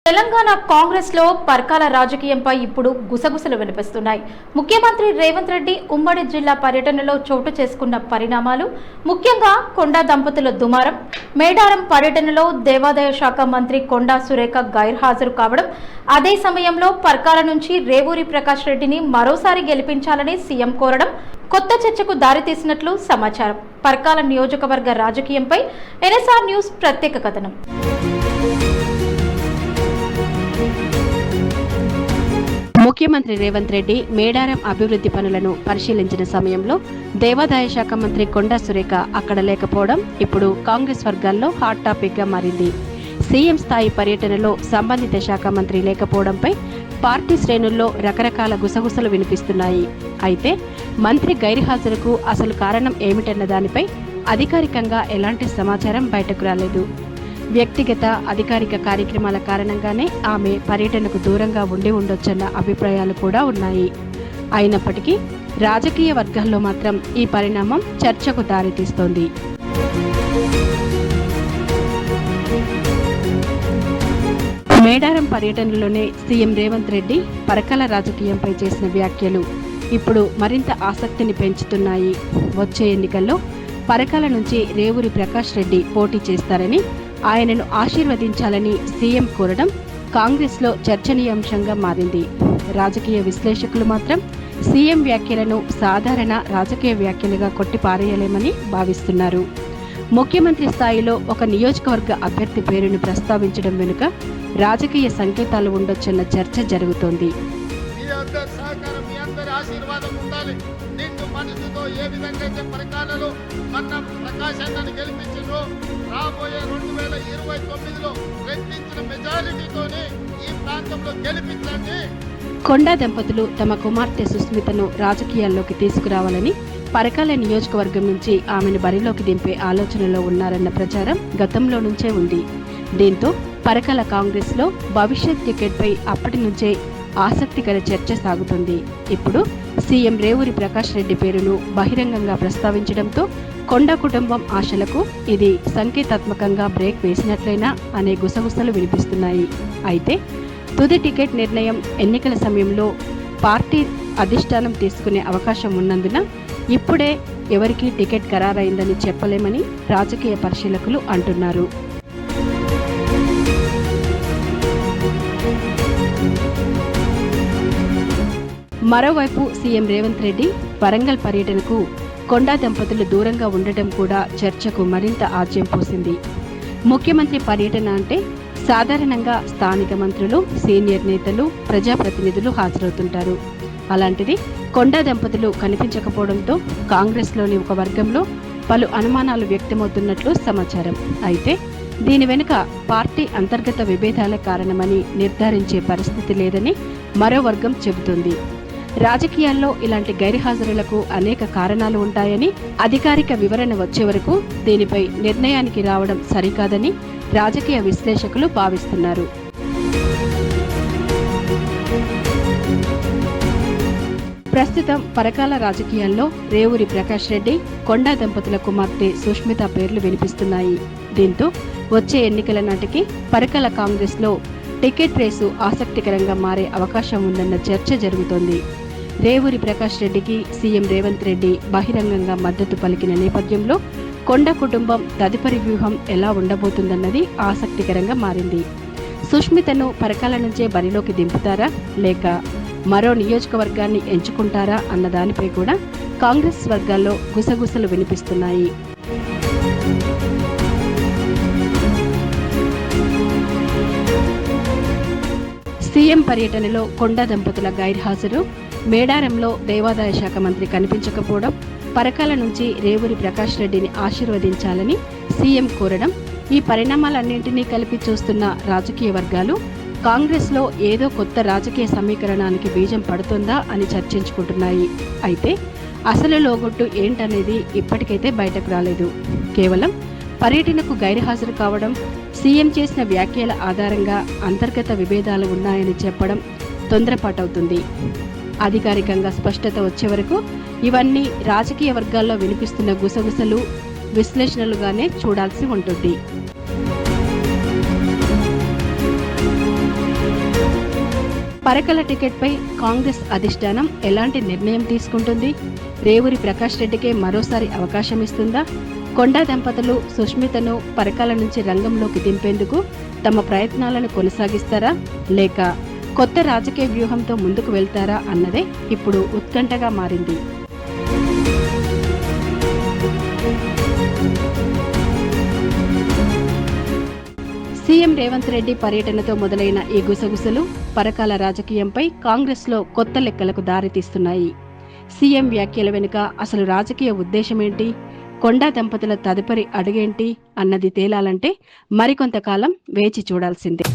తెలంగాణ కాంగ్రెస్ లో పర్కాల రాజకీయంపై ఇప్పుడు గుసగుసలు వినిపిస్తున్నాయి. ముఖ్యమంత్రి రేవంత్ రెడ్డి ఉమ్మడి జిల్లా పర్యటనలో చోటు చేసుకున్న పరిణామాలు, ముఖ్యంగా కొండా దంపతుల దుమారం, మేడారం పర్యటనలో దేవాదాయ శాఖ మంత్రి కొండా సురేఖ గైర్హాజరు కావడం, అదే సమయంలో పర్కాల నుంచి రేవూరి ప్రకాష్ రెడ్డిని మరోసారి గెలిపించాలని సీఎం కోరడం కొత్త చర్చకు దారితీసినట్లు సమాచారం. పర్కాల నియోజకవర్గ రాజకీయంపై ఎన్ఎస్ఆర్ న్యూస్ ప్రత్యేక కథనం. ముఖ్యమంత్రి రేవంత్ రెడ్డి మేడారం అభివృద్ధి పనులను పరిశీలించిన సమయంలో దేవాదాయ శాఖ మంత్రి కొండా సురేఖ అక్కడ లేకపోవడం ఇప్పుడు కాంగ్రెస్ వర్గాల్లో హాట్ టాపిక్ గా మారింది. సీఎం స్థాయి పర్యటనలో సంబంధిత శాఖ మంత్రి లేకపోవడంపై పార్టీ శ్రేణుల్లో రకరకాల గుసగుసలు వినిపిస్తున్నాయి. అయితే మంత్రి గైర్హాజరుకు అసలు కారణం ఏమిటన్న దానిపై అధికారికంగా ఎలాంటి సమాచారం బయటకు రాలేదు. వ్యక్తిగత అధికారిక కార్యక్రమాల కారణంగానే ఆమె పర్యటనకు దూరంగా ఉండి ఉండొచ్చన్న అభిప్రాయాలు కూడా ఉన్నాయి. అయినప్పటికీ రాజకీయ వర్గాల్లో మాత్రం ఈ పరిణామం చర్చకు దారితీస్తోంది. మేడారం పర్యటనలోనే సీఎం రేవంత్ రెడ్డి పరకాల రాజకీయంపై చేసిన వ్యాఖ్యలు ఇప్పుడు మరింత ఆసక్తిని పెంచుతున్నాయి. వచ్చే ఎన్నికల్లో పరకాల నుంచి రేవూరి ప్రకాష్ రెడ్డి పోటీ చేస్తారని, ఆయనను ఆశీర్వదించాలని సీఎం కోరడం కాంగ్రెస్లో చర్చనీయాంశంగా మారింది. రాజకీయ విశ్లేషకులు మాత్రం సీఎం వ్యాఖ్యలను సాధారణ రాజకీయ వ్యాఖ్యలుగా కొట్టిపారేయలేమని భావిస్తున్నారు. ముఖ్యమంత్రి స్థాయిలో ఒక నియోజకవర్గ అభ్యర్థి పేరును ప్రస్తావించడం వెనుక రాజకీయ సంకేతాలు ఉండొచ్చన్న చర్చ జరుగుతోంది. మనసుతో ఏ విధంగా అయితే పరకాలలో మన ప్రకాశాన్ని గెలిపించారో రాబోయే 2029లో రెట్టించిన మెజారిటీతోనే ఈ ప్రాంతంలో గెలిపించండి. కొండా దంపతులు తమ కుమార్తె సుస్మితను రాజకీయాల్లోకి తీసుకురావాలని పరకాల నియోజకవర్గం నుంచి ఆమెను బరిలోకి దింపే ఆలోచనలో ఉన్నారన్న ప్రచారం గతంలో నుంచే ఉంది. దీంతో పరకాల కాంగ్రెస్ లో భవిష్యత్ టికెట్పై అప్పటి నుంచే ఆసక్తికర చర్చ సాగుతుంది. ఇప్పుడు సీఎం రేవూరి ప్రకాష్ రెడ్డి పేరును బహిరంగంగా ప్రస్తావించడంతో కొండా కుటుంబం ఆశలకు ఇది సంకేతాత్మకంగా బ్రేక్ వేసినట్లయినా అనే గుసగుసలు వినిపిస్తున్నాయి. అయితే తుది టికెట్ నిర్ణయం ఎన్నికల సమయంలో పార్టీ అధిష్టానం తీసుకునే అవకాశం ఉన్నందున ఇప్పుడే ఎవరికీ టికెట్ ఖరారైందని చెప్పలేమని రాజకీయ పరిశీలకులు అంటున్నారు. మరోవైపు సీఎం రేవంత్ రెడ్డి వరంగల్ పర్యటనకు కొండా దంపతులు దూరంగా ఉండటం కూడా చర్చకు మరింత ఆజ్యం పోసింది. ముఖ్యమంత్రి పర్యటన అంటే సాధారణంగా స్థానిక మంత్రులు, సీనియర్ నేతలు, ప్రజాప్రతినిధులు హాజరవుతుంటారు. అలాంటిది కొండా దంపతులు కనిపించకపోవడంతో కాంగ్రెస్లోని ఒక వర్గంలో పలు అనుమానాలు వ్యక్తమవుతున్నట్లు సమాచారం. అయితే దీని వెనుక పార్టీ అంతర్గత విభేదాలే కారణమని నిర్ధారించే పరిస్థితి లేదని మరో వర్గం చెబుతుంది. రాజకీయాల్లో ఇలాంటి గైర్హాజరులకు అనేక కారణాలు ఉంటాయని, అధికారిక వివరణ వచ్చే వరకు దీనిపై నిర్ణయానికి రావడం సరికాదని రాజకీయ విశ్లేషకులు భావిస్తున్నారు. ప్రస్తుతం పరకాల రాజకీయాల్లో రేవూరి ప్రకాష్ రెడ్డి, కొండా దంపతుల కుమార్తె సుస్మిత పేర్లు వినిపిస్తున్నాయి. దీంతో వచ్చే ఎన్నికల నాటికి పరకాల కాంగ్రెస్లో టికెట్ రేసు ఆసక్తికరంగా మారే అవకాశం ఉందన్న చర్చ జరుగుతోంది. రేవూరి ప్రకాష్ రెడ్డికి సీఎం రేవంత్ రెడ్డి బహిరంగంగా మద్దతు పలికిన నేపథ్యంలో కొండా కుటుంబం తదుపరి వ్యూహం ఎలా ఉండబోతుందన్నది ఆసక్తికరంగా మారింది. సుష్మితను పరకాల నుంచే బరిలోకి దింపుతారా, లేక మరో నియోజకవర్గాన్ని ఎంచుకుంటారా అన్న దానిపై కూడా కాంగ్రెస్ వర్గాల్లో గుసగుసలు వినిపిస్తున్నాయి. సీఎం పర్యటనలో కొండా దంపతుల గైర్హాజరు, మేడారంలో దేవాదాయ శాఖ మంత్రి కనిపించకపోవడం, పరకాల నుంచి రేవూరి ప్రకాష్ రెడ్డిని ఆశీర్వదించాలని సీఎం కోరడం, ఈ పరిణామాలన్నింటినీ కలిపి చూస్తున్న రాజకీయ వర్గాలు కాంగ్రెస్లో ఏదో కొత్త రాజకీయ సమీకరణానికి బీజం పడుతుందా అని చర్చించుకుంటున్నాయి. అయితే అసలు లోగొట్టు ఏంటనేది ఇప్పటికైతే బయటకు రాలేదు. కేవలం పర్యటనకు గైర్హాజరు కావడం, సీఎం చేసిన వ్యాఖ్యల ఆధారంగా అంతర్గత విభేదాలు ఉన్నాయని చెప్పడం తొందరపాటవుతుంది. అధికారికంగా స్పష్టత వచ్చే వరకు ఇవన్నీ రాజకీయ వర్గాల్లో వినిపిస్తున్న గుసగుసలు, విశ్లేషణలుగానే చూడాల్సి ఉంటుంది. పరకాల టికెట్పై కాంగ్రెస్ అధిష్టానం ఎలాంటి నిర్ణయం తీసుకుంటుంది? రేవూరి ప్రకాష్ రెడ్డికే మరోసారి అవకాశం ఇస్తుందా? కొండా దంపతులు సుష్మితను పరకాల నుంచి రంగంలోకి దింపేందుకు తమ ప్రయత్నాలను కొనసాగిస్తారా, లేక కొత్త రాజకీయ వ్యూహంతో ముందుకు వెళ్తారా అన్నదే ఇప్పుడు ఉత్కంఠగా మారింది. సీఎం రేవంత్ రెడ్డి పర్యటనతో మొదలైన ఈ గుసగుసలు పరకాల రాజకీయంపై కాంగ్రెస్లో కొత్త లెక్కలకు దారితీస్తున్నాయి. సీఎం వ్యాఖ్యల వెనుక అసలు రాజకీయ ఉద్దేశమేంటి, కొండా దంపతుల తదుపరి అడుగేంటి అన్నది తేలాలంటే మరికొంతకాలం వేచి చూడాల్సిందే.